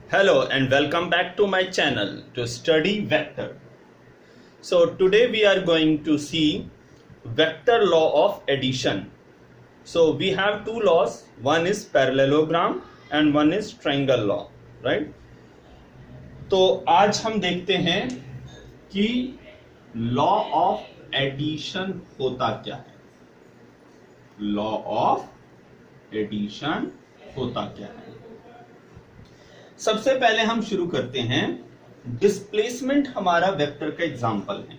Hello and welcome back to my channel to study vector. So today we are going to see vector law of addition. So we have two laws, one is parallelogram and one is triangle law, right? तो आज हम देखते हैं कि law of addition होता क्या है। Law of addition होता क्या है। सबसे पहले हम शुरू करते हैं, डिस्प्लेसमेंट हमारा वेक्टर का एग्जांपल है।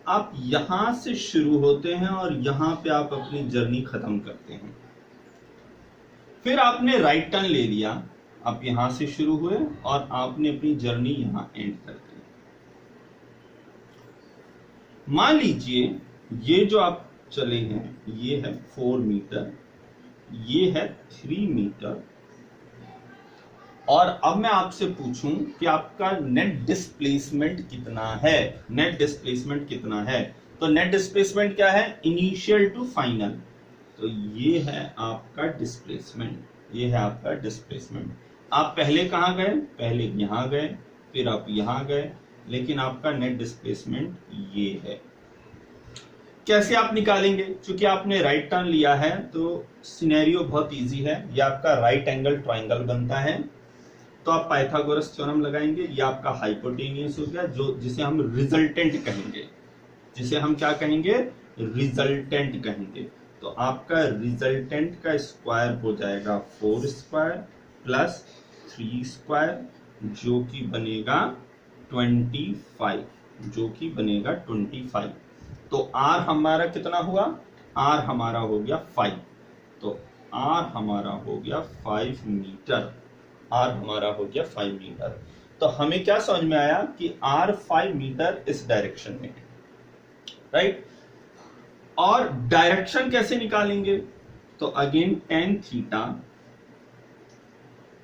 आप यहां से शुरू होते हैं और यहां पे आप अपनी जर्नी खत्म करते हैं। फिर आपने राइट टर्न ले लिया, आप यहां से शुरू हुए और आपने अपनी जर्नी यहां एंड कर दी। मान लीजिए ये जो आप चले हैं ये है 4 मीटर, ये है 3 मीटर, और अब मैं आपसे पूछूं कि आपका नेट डिस्प्लेसमेंट कितना है। नेट डिस्प्लेसमेंट कितना है, तो नेट डिस्प्लेसमेंट क्या है, इनिशियल टू फाइनल। तो ये है आपका डिस्प्लेसमेंट, ये है आपका डिस्प्लेसमेंट। आप पहले कहां गए, पहले यहां गए, फिर आप यहां गए, लेकिन आपका नेट डिस्प्लेसमेंट ये है। कैसे आप निकालेंगे, क्योंकि आपने राइट टर्न लिया है तो सिनेरियो बहुत इजी है। ये आपका राइट एंगल ट्राइंगल बनता है, तो आप पाइथागोरस थ्योरम लगाएंगे। ये आपका हाइपोटेनियस हो गया, जो जिसे हम रिजल्टेंट कहेंगे, जिसे हम क्या कहेंगे, रिजल्टेंट कहेंगे। तो आपका रिजल्टेंट का स्क्वायर हो जाएगा 4 स्क्वायर प्लस 3 स्क्वायर, जो कि बनेगा 25, जो कि बनेगा 25। तो आर हमारा कितना हुआ, आर हमारा हो गया 5। तो आर हमारा हो गया 5 मीटर, आर हमारा हो गया 5 मीटर। तो हमें क्या समझ में आया कि आर 5 मीटर इस डायरेक्शन में है, राइट। और डायरेक्शन कैसे निकालेंगे, तो अगेन tan थीटा,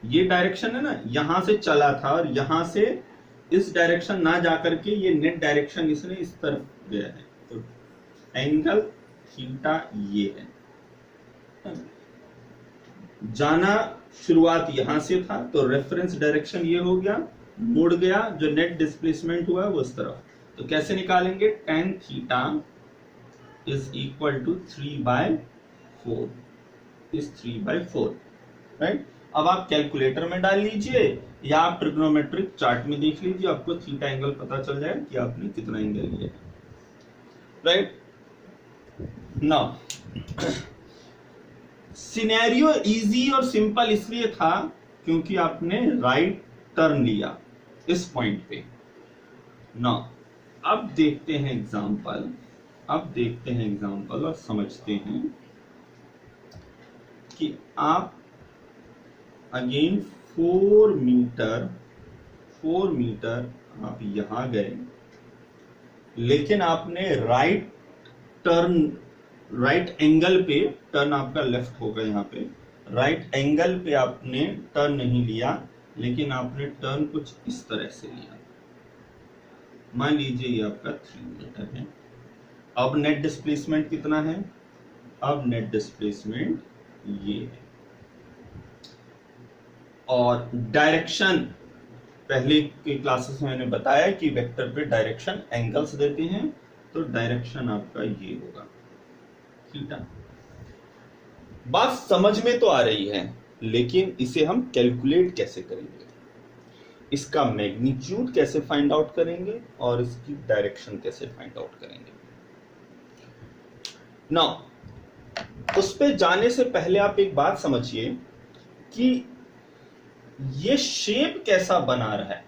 ये डायरेक्शन है ना, यहां से चला था और यहां से इस डायरेक्शन ना जाकर के ये नेट डायरेक्शन इसने इस तरफ गया है, तो एंगल थीटा ये है। जाना शुरुआत यहां से था, तो रेफरेंस डायरेक्शन ये हो गया, मुड़ गया, जो नेट डिस्प्लेसमेंट हुआ वो इस तरफ। तो कैसे निकालेंगे, tan theta is equal to 3/4, इस 3/4, राइट। अब आप कैलकुलेटर में डाल लीजिए या आप ट्रिग्नोमेट्रिक चार्ट में देख लीजिए, आपको थीटा एंगल पता चल जाए कि आपने कितना एंगल लिया है, राइट। नाउ सिनेरियो इजी और सिंपल इसलिए था क्योंकि आपने राइट टर्न लिया इस पॉइंट पे। नाउ अब देखते हैं एग्जांपल, अब देखते हैं एग्जांपल और समझते हैं कि आप अगेन 4 मीटर आप यहां गए, लेकिन आपने राइट टर्न, राइट एंगल पे टर्न आपका लेफ्ट होगा, यहाँ पे राइट एंगल पे आपने टर्न नहीं लिया, लेकिन आपने टर्न कुछ इस तरह से लिया। मान लीजिए ये आपका 3 मीटर है। अब नेट डिस्प्लेसमेंट कितना है, अब नेट डिस्प्लेसमेंट ये है। और डायरेक्शन, पहले के क्लासेस में मैंने बताया कि वेक्टर पे डायरेक्शन एंगल्स देते हैं, तो डायरेक्शन आपका ये होगा थीटा। बात समझ में तो आ रही है, लेकिन इसे हम कैलकुलेट कैसे करेंगे, इसका मैग्नीट्यूड कैसे फाइंड आउट करेंगे और इसकी डायरेक्शन कैसे फाइंड आउट करेंगे। नाउ उस पे जाने से पहले आप एक बात समझिए कि ये शेप कैसा बना रहा है।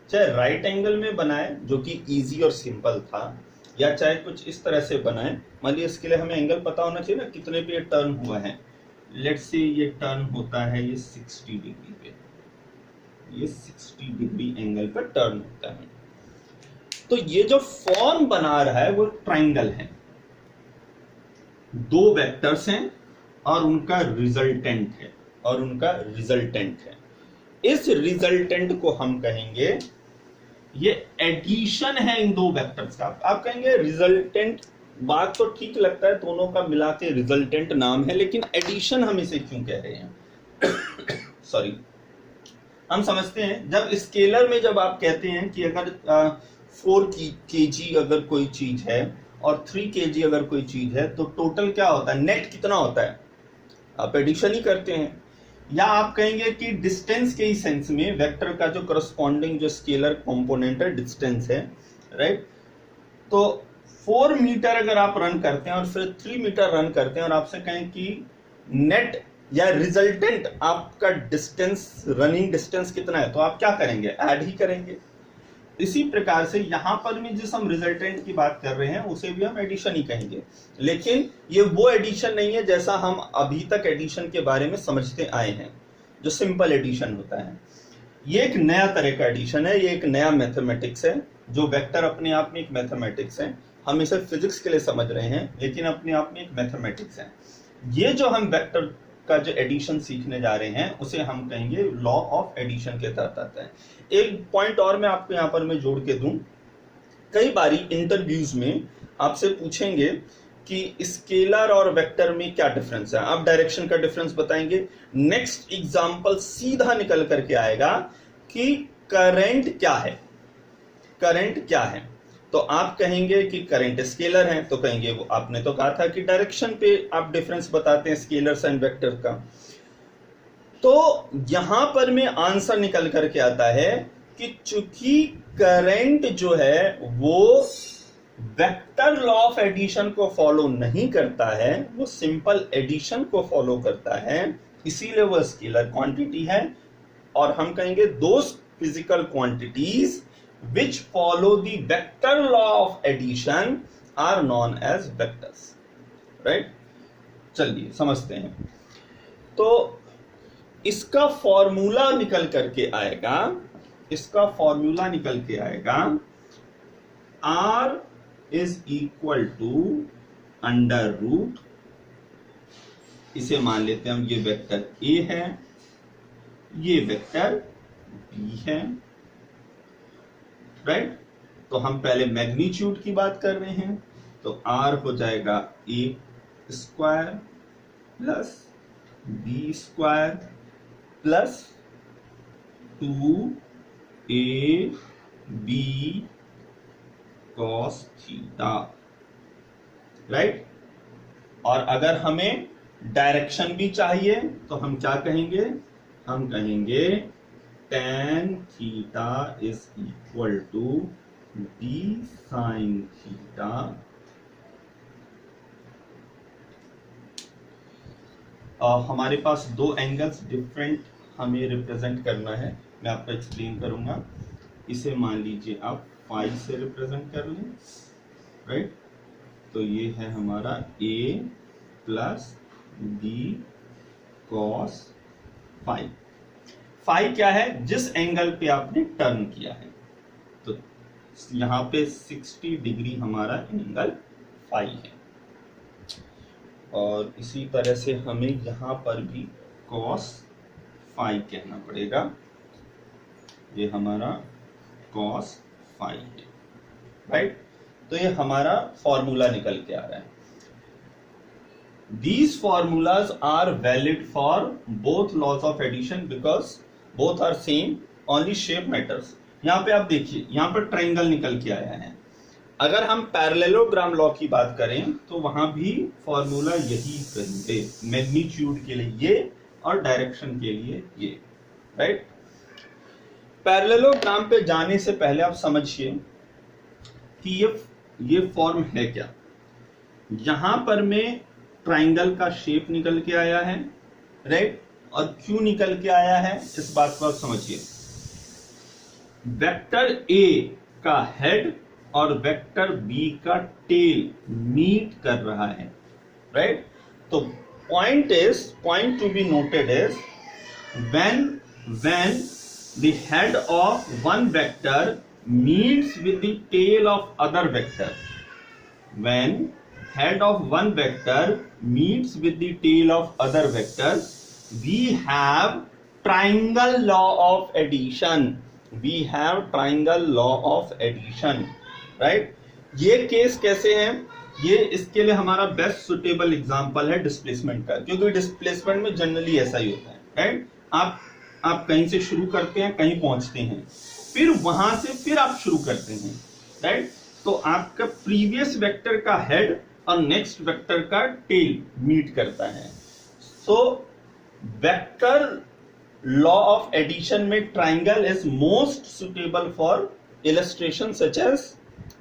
चाहे राइट एंगल में बनाए, जो कि इजी और सिंपल था, या चाहे कुछ इस तरह से बनाए। मान लीजिए इसके लिए हमें एंगल पता होना चाहिए ना, कितने पे ये टर्न हुआ है। लेट्स से ये टर्न होता है ये 60 डिग्री पे, ये 60 डिग्री एंगल पर टर्न होता है। तो ये जो फॉर्म बना रहा है वो ट्राइंगल है, 2 वेक्टर्स हैं और उनका रिजल्टेंट है, और उनका रिजल्टेंट है। इस रिजल्टेंट को हम कहेंगे, ये एडिशन है इन 2 वेक्टर्स का। आप कहेंगे रिजल्टेंट, बात तो ठीक लगता है, दोनों का मिला के रिजल्टेंट नाम है, लेकिन एडिशन हम इसे क्यों कह रहे हैं सॉरी, हम समझते हैं जब स्केलर में जब आप कहते हैं कि अगर 4 kg अगर कोई चीज है और 3 kg अगर कोई चीज है तो टोटल क्या होता है, नेट कितना होता है, आप एडिशन ही करते हैं। या आप कहेंगे कि डिस्टेंस के ही सेंस में वेक्टर का जो करस्पॉन्डिंग जो स्केलर कंपोनेंट है डिस्टेंस है, राइट। तो 4 मीटर अगर आप रन करते हैं और फिर 3 मीटर रन करते हैं और आपसे कहें कि नेट या रिजल्टेंट आपका डिस्टेंस, रनिंग डिस्टेंस कितना है, तो आप क्या करेंगे, ऐड ही करेंगे। इसी प्रकार से यहां पर भी जिस हम रिजल्टेंट की बात कर रहे हैं उसे भी हम एडिशन ही कहेंगे, लेकिन ये वो एडिशन नहीं है जैसा हम अभी तक एडिशन के बारे में समझते आए हैं, जो सिंपल एडिशन होता है। ये एक नया तरह का एडिशन है, ये एक नया मैथमेटिक्स है, जो वेक्टर अपने आप में एक मैथमेटिक्स है। हम इसे फिजिक्स के लिए समझ रहे हैं लेकिन अपने आप में एक मैथमेटिक्स है। ये जो हम वेक्टर का जो एडिशन सीखने जा रहे हैं उसे हम कहेंगे लॉ ऑफ एडिशन के तहत आता है। एक पॉइंट और मैं आपको यहाँ पर मैं जोड़ के दूं, कई बारी इंटरव्यूज में आपसे पूछेंगे कि स्केलर और वेक्टर में क्या डिफरेंस है, आप डायरेक्शन का डिफरेंस बताएंगे। नेक्स्ट एग्जांपल सीधा निकल करके आएगा कि करंट क्या है, करंट क्या है, तो आप कहेंगे कि करंट स्केलर है, तो कहेंगे वो आपने तो कहा था कि डायरेक्शन पे आप डिफरेंस बताते हैं स्केलर्स एंड वेक्टर का। तो यहां पर में आंसर निकल करके आता है कि चूंकि करंट जो है वो वेक्टर लॉ ऑफ एडिशन को फॉलो नहीं करता है, वो सिंपल एडिशन को फॉलो करता है, इसीलिए वो स्केलर क्वांटिटी है। और हम कहेंगे those physical quantities which follow the vector law of addition are known as vectors, right? चलिए समझते हैं। तो इसका फॉर्मूला निकल करके आएगा, इसका फॉर्मूला निकल के आएगा R is equal to under root, इसे मान लेते हैं हम, ये वेक्टर A है, ये वेक्टर B है, राइट। तो हम पहले मैग्नीट्यूड की बात कर रहे हैं, तो R हो जाएगा A square plus B square plus 2AB cos theta, right. और अगर हमें डायरेक्शन भी चाहिए तो हम क्या कहेंगे, हम कहेंगे tan theta is equal to d sin theta हमारे पास दो एंगल्स डिफरेंट हमें रिप्रेजेंट करना है, मैं आपको एक्सप्लेन करूंगा। इसे मान लीजिए आप फाई से रिप्रेजेंट कर लें, राइट। तो ये है हमारा a plus b cos phi. Phi क्या है, जिस एंगल पे आपने टर्न किया है, तो यहां पे 60 डिग्री हमारा एंगल फाई है। और इसी तरह से हमें यहां पर भी cos फाई कहना पड़ेगा, ये हमारा cos फाई है, राइट। तो ये हमारा फॉर्मूला निकल के आ रहा है। These formulas are valid for both laws of addition because both are same, only shape matters। यहाँ पे आप देखिए, यहाँ पर ट्रायंगल निकल के आया है। अगर हम पैरेललोग्राम लॉ की बात करें तो वहां भी फॉर्मूला यही कहेंगे, मैग्नीट्यूड के लिए ये और डायरेक्शन के लिए ये, राइट। पैरेललोग्राम पे जाने से पहले आप समझिए कि ये फॉर्म है क्या। यहां पर में ट्राइंगल का शेप निकल के आया है, राइट। और क्यों निकल के आया है इस बात को आप समझिए। वेक्टर A का हेड और वेक्टर B का टेल मीट कर रहा है, राइट। तो point two be noted is when the head of one vector meets with the tail of other vector, when head of one vector meets with the tail of other vector, we have triangle law of addition, we have triangle law of addition, right। ये case कैसे है, ये इसके लिए हमारा best suitable example है displacement का, क्योंकि डिस्प्लेसमेंट में जनरली ऐसा ही होता है, राइट। आप आप कहीं से शुरू करते हैं, कहीं पहुंचते हैं, फिर वहां से फिर आप शुरू करते हैं, राइट। तो आपका प्रीवियस वेक्टर का हेड और नेक्स्ट वेक्टर का टेल मीट करता है। So vector law of addition में triangle is most suitable for illustration such as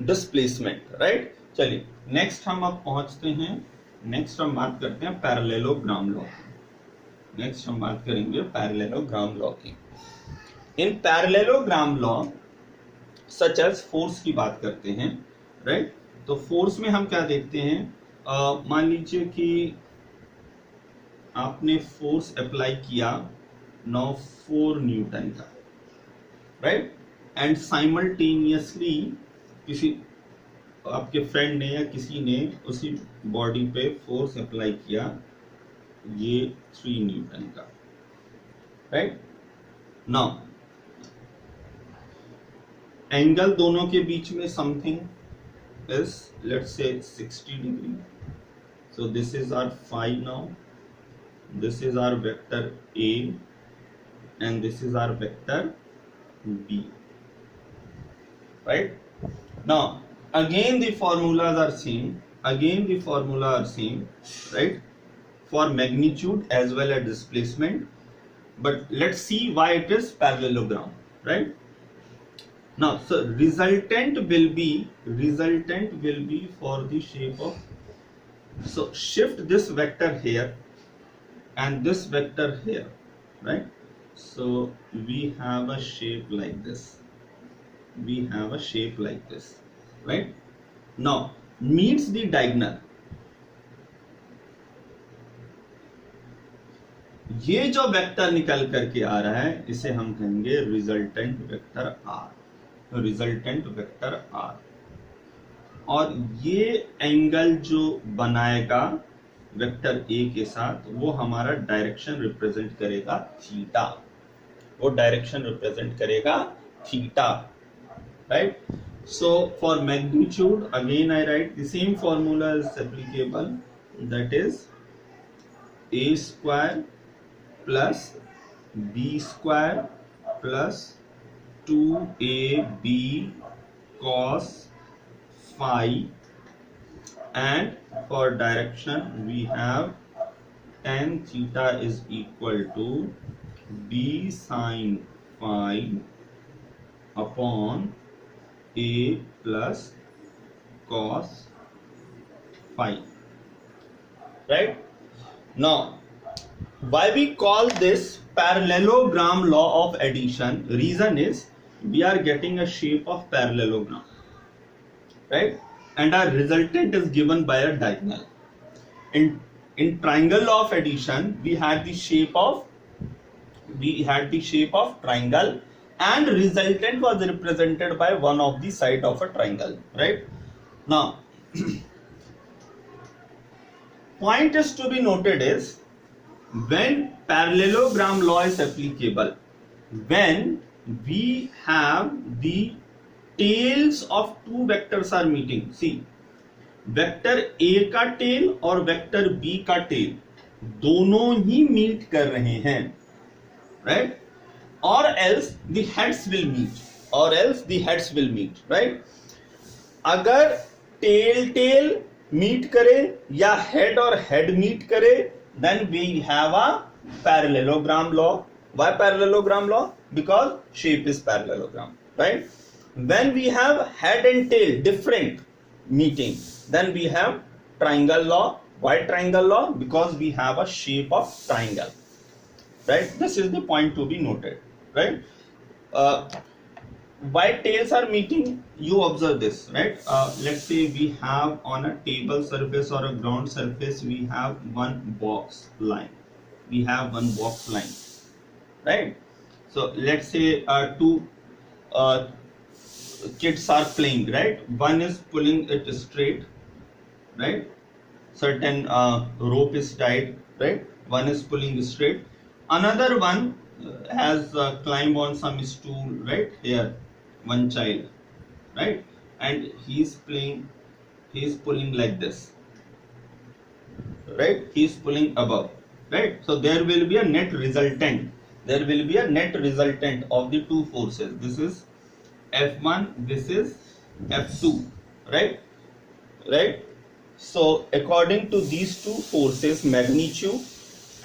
displacement, right. चलिए नेक्स्ट हम अब पहुंचते हैं, नेक्स्ट हम बात करते हैं पैरेललोग्राम लॉ। नेक्स्ट हम बात करेंगे पैरेललोग्राम लॉ की। In parallelogram law such as force की बात करते हैं, राइट। तो फोर्स में हम क्या देखते हैं, मान लीजिए कि आपने फोर्स अप्लाई किया 4 न्यूटन का, राइट, एंड साइमल्टेनियसली किसी आपके फ्रेंड ने या किसी ने उसी बॉडी पे फोर्स अप्लाई किया ये 3 न्यूटन का, राइट। नाउ एंगल दोनों के बीच में समथिंग इज लेट्स से 60 डिग्री। So this is our phi now, this is our vector A and this is our vector B, right. Now again the formulas are same, right, for magnitude as well as displacement, but let's see why it is parallelogram, right. Now so resultant will be for the shape of, so shift this vector here and this vector here, right. So we have a shape like this, right. Now meets the diagonal, ये जो vector निकल करके आ रहा है इसे हम कहेंगे resultant vector R, और ये एंगल जो बनाएगा वेक्टर A के साथ वो हमारा डायरेक्शन रिप्रेजेंट करेगा theta, right. So for magnitude again I right the same formula is applicable, that is a square plus b square plus 2ab cos phi, and for direction we have tan theta is equal to b sin phi upon a plus cos phi, right. Now why we call this parallelogram law of addition? Reason is we are getting a shape of parallelogram, right, and our resultant is given by a diagonal. In triangle law of addition we had the shape of triangle and resultant was represented by one of the side of a triangle, right. Now point is to be noted is when parallelogram law is applicable, when we have the tails of two vectors are meeting. See, vector A का tail और vector B का tail दोनों ही meet कर रहे हैं, right, और else the heads will meet, right. अगर टेल मीट करे या हेड और हेड मीट करे then we have a parallelogram law. Why parallelogram law? Because shape is parallelogram, right. When we have head and tail different meeting, then we have triangle law. Why triangle law? Because we have a shape of triangle, right. This is the point to be noted, right. Why tails are meeting, you observe this, right. Let's say we have on a table surface or a ground surface we have one box line, right. So let's say two kids are playing, right. One is pulling it straight, right, certain rope is tied, right. One is pulling straight, another one has climbed on some stool, right, here one child, right, and he's pulling like this, right, he's pulling above, right. So there will be a net resultant, there will be a net resultant of the two forces. This is F1, this is F2, right? So according to these two forces, magnitude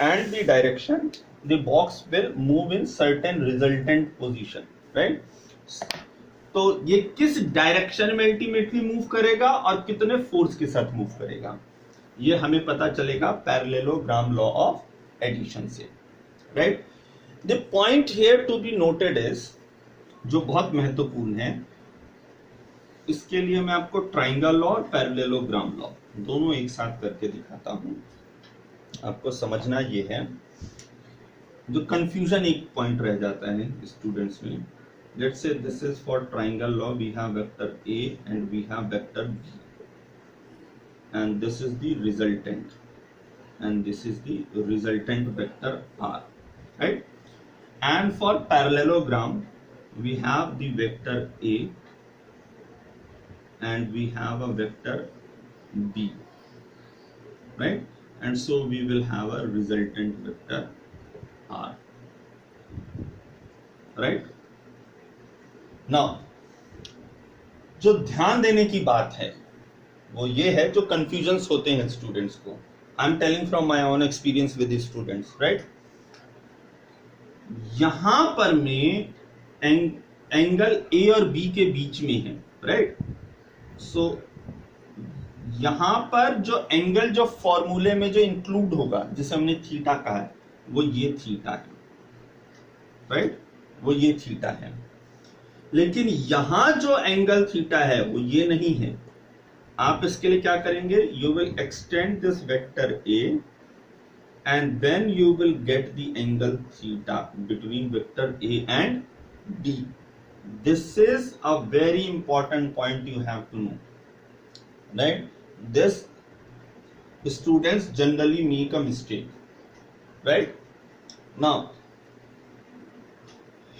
and the direction, the box will move in certain resultant position, right? तो ये किस direction में ultimately move करेगा और कितने force के साथ move करेगा, ये हमें पता चलेगा पैरेललोग्राम लॉ ऑफ एडिशन से, right? The point here to be noted is, जो बहुत महत्वपूर्ण है, इसके लिए मैं आपको ट्राइंगल लॉ और पैरेललोग्राम लॉ दोनों एक साथ करके दिखाता हूं। आपको समझना ये है, जो कंफ्यूजन एक पॉइंट रह जाता है स्टूडेंट्स में। Let's say this is for triangle law, we have vector A and we have vector B, and this is the resultant, and this is the resultant vector R, right? And for parallelogram we have the vector A and we have a vector B, right? And so we will have a resultant vector R, right? Now जो ध्यान देने की बात है वो ये है, जो कंफ्यूजन्स होते हैं स्टूडेंट्स को, I am telling from my own experience with students, right? यहां पर में एंगल ए और बी के बीच में है, राइट? सो यहां पर जो एंगल जो फॉर्मूले में जो इंक्लूड होगा, जिसे हमने थीटा कहा है, वो ये थीटा है, राइट? वो ये थीटा है। लेकिन यहां जो एंगल थीटा है वो ये नहीं है। आप इसके लिए क्या करेंगे, you will extend this vector A and then you will get the angle theta between vector A and B. This is a very important point you have to know, right? This students generally make a mistake, right? Now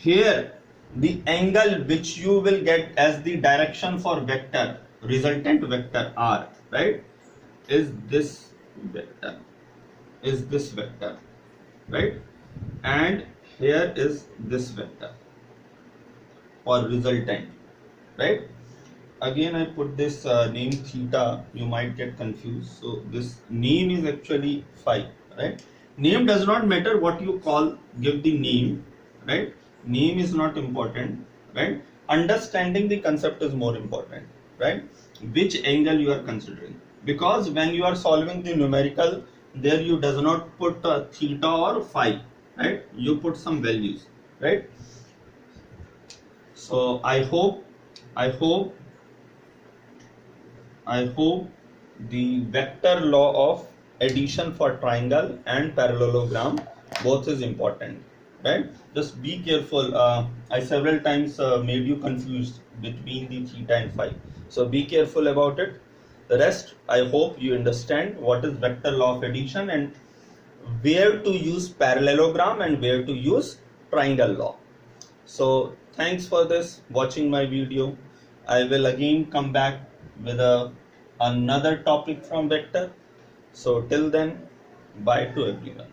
here the angle which you will get as the direction for vector, resultant vector R, right, is this vector, right? And here is this vector or resultant, right? Again I put this name theta, you might get confused, so this name is actually phi, right? Name does not matter what you call, give the name, right? Name is not important, right? Understanding the concept is more important, right? Which angle you are considering, because when you are solving the numerical, there you does not put theta or phi, right? You put some values, right? So I hope the vector law of addition for triangle and parallelogram both is important, right? Just be careful. I several times made you confused between the theta and phi, so be careful about it. The rest, I hope you understand what is vector law of addition and where to use parallelogram and where to use triangle law. So thanks for this watching my video. I will again come back with another topic from vector. So till then, bye to everyone.